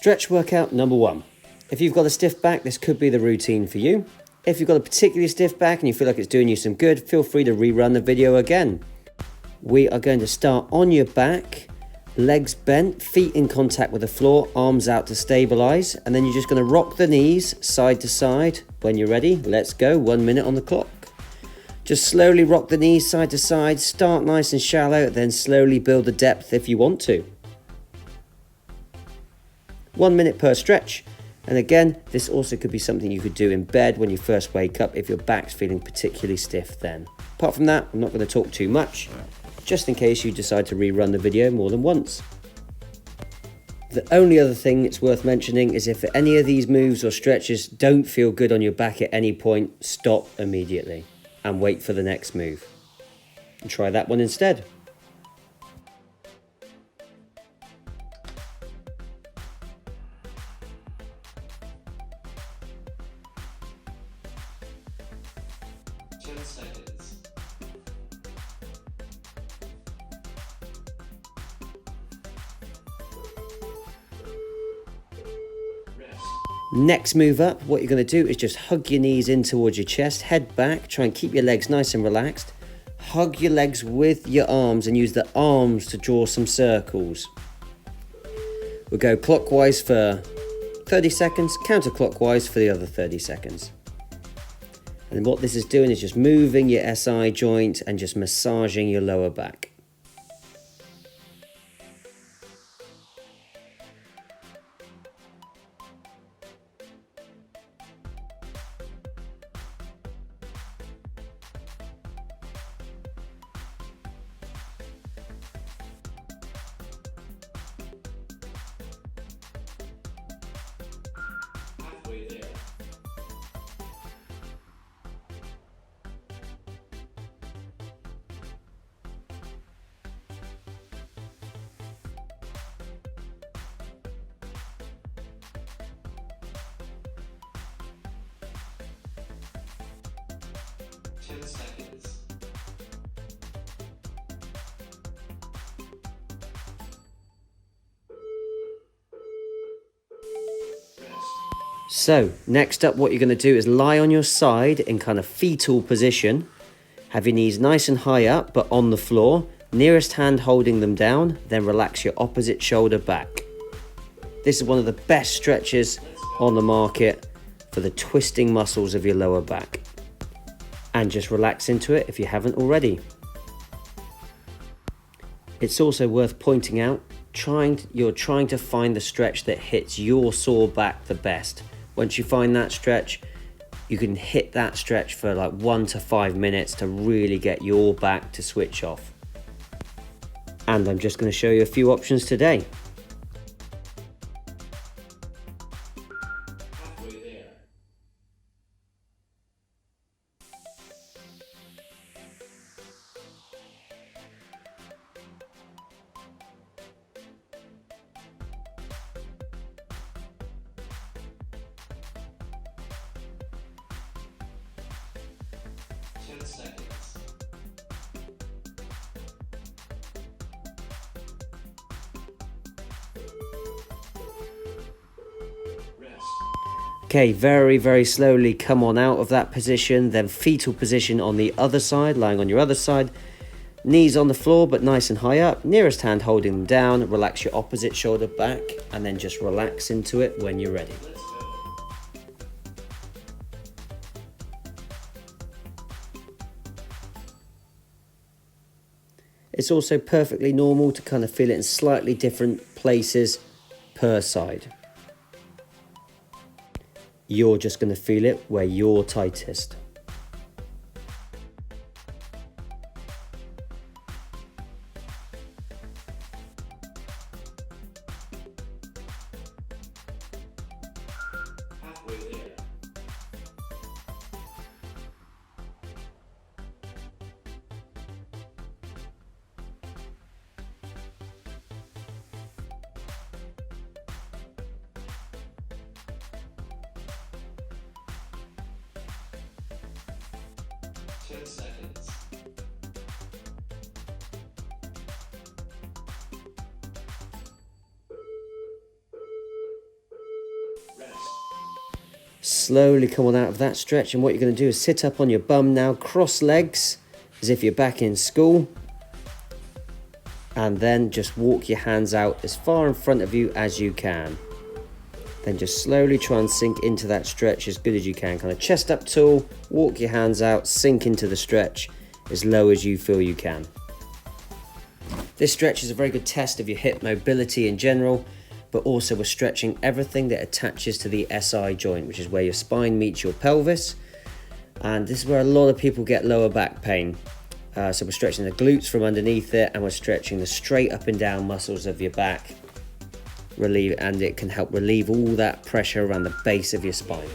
Stretch workout number 1. If you've got a stiff back, this could be the routine for you. If you've got a particularly stiff back and you feel like it's doing you some good, feel free to rerun the video again. We are going to start on your back, legs bent, feet in contact with the floor, arms out to stabilize, and then you're just going to rock the knees side to side. When you're ready, let's go. 1 minute on the clock. Just slowly rock the knees side to side, start nice and shallow, then slowly build the depth if you want to. 1 minute per stretch. And again, this also could be something you could do in bed when you first wake up if your back's feeling particularly stiff then. Apart from that, I'm not going to talk too much, just in case you decide to rerun the video more than once. The only other thing it's worth mentioning is if any of these moves or stretches don't feel good on your back at any point, stop immediately and wait for the next move. And try that one instead. Next move up, what you're going to do is just hug your knees in towards your chest, head back, try and keep your legs nice and relaxed. Hug your legs with your arms and use the arms to draw some circles. We'll go clockwise for 30 seconds, counterclockwise for the other 30 seconds. And what this is doing is just moving your SI joint and just massaging your lower back. So next up, what you're going to do is lie on your side in kind of fetal position. Have your knees nice and high up but on the floor, nearest hand holding them down, then relax your opposite shoulder back. This is one of the best stretches on the market for the twisting muscles of your lower back. And just relax into it if you haven't already. It's also worth pointing out, you're trying to find the stretch that hits your sore back the best. Once you find that stretch, you can hit that stretch for like 1 to 5 minutes to really get your back to switch off. And I'm just going to show you a few options today. Okay, very, very slowly come on out of that position, then fetal position on the other side, lying on your other side. Knees on the floor, but nice and high up. Nearest hand holding them down. Relax your opposite shoulder back, and then just relax into it when you're ready. It's also perfectly normal to kind of feel it in slightly different places per side. You're just going to feel it where you're tightest. Slowly come on out of that stretch, and what you're going to do is sit up on your bum now, cross legs as if you're back in school, and then just walk your hands out as far in front of you as you can. Then just slowly try and sink into that stretch as good as you can. Kind of chest up tall, walk your hands out, sink into the stretch as low as you feel you can. This stretch is a very good test of your hip mobility in general, but also we're stretching everything that attaches to the SI joint, which is where your spine meets your pelvis. And this is where a lot of people get lower back pain. So we're stretching the glutes from underneath it, and we're stretching the straight up and down muscles of your back. And it can help relieve all that pressure around the base of your spine.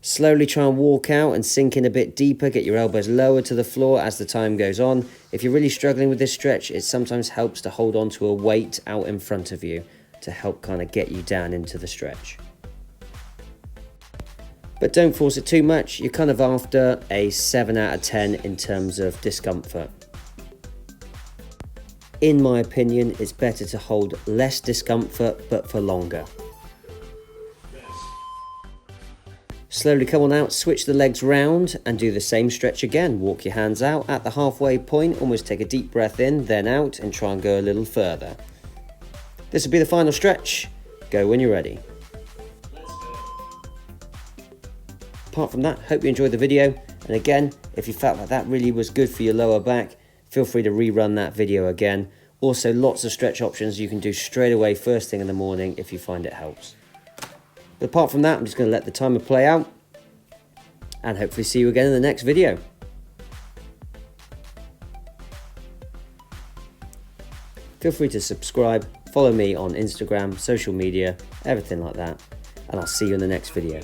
Slowly try and walk out and sink in a bit deeper. Get your elbows lower to the floor as the time goes on. If you're really struggling with this stretch, it sometimes helps to hold on to a weight out in front of you to help kind of get you down into the stretch. But don't force it too much. You're kind of after a 7 out of 10 in terms of discomfort. In my opinion, it's better to hold less discomfort, but for longer. Slowly come on out, switch the legs round and do the same stretch again. Walk your hands out at the halfway point, almost take a deep breath in, then out, and try and go a little further. This will be the final stretch. Go when you're ready. Apart from that, hope you enjoyed the video. And again, if you felt like that really was good for your lower back, feel free to rerun that video again. Also, lots of stretch options you can do straight away first thing in the morning if you find it helps. But apart from that, I'm just going to let the timer play out and hopefully see you again in the next video. Feel free to subscribe, follow me on Instagram, social media, everything like that, and I'll see you in the next video.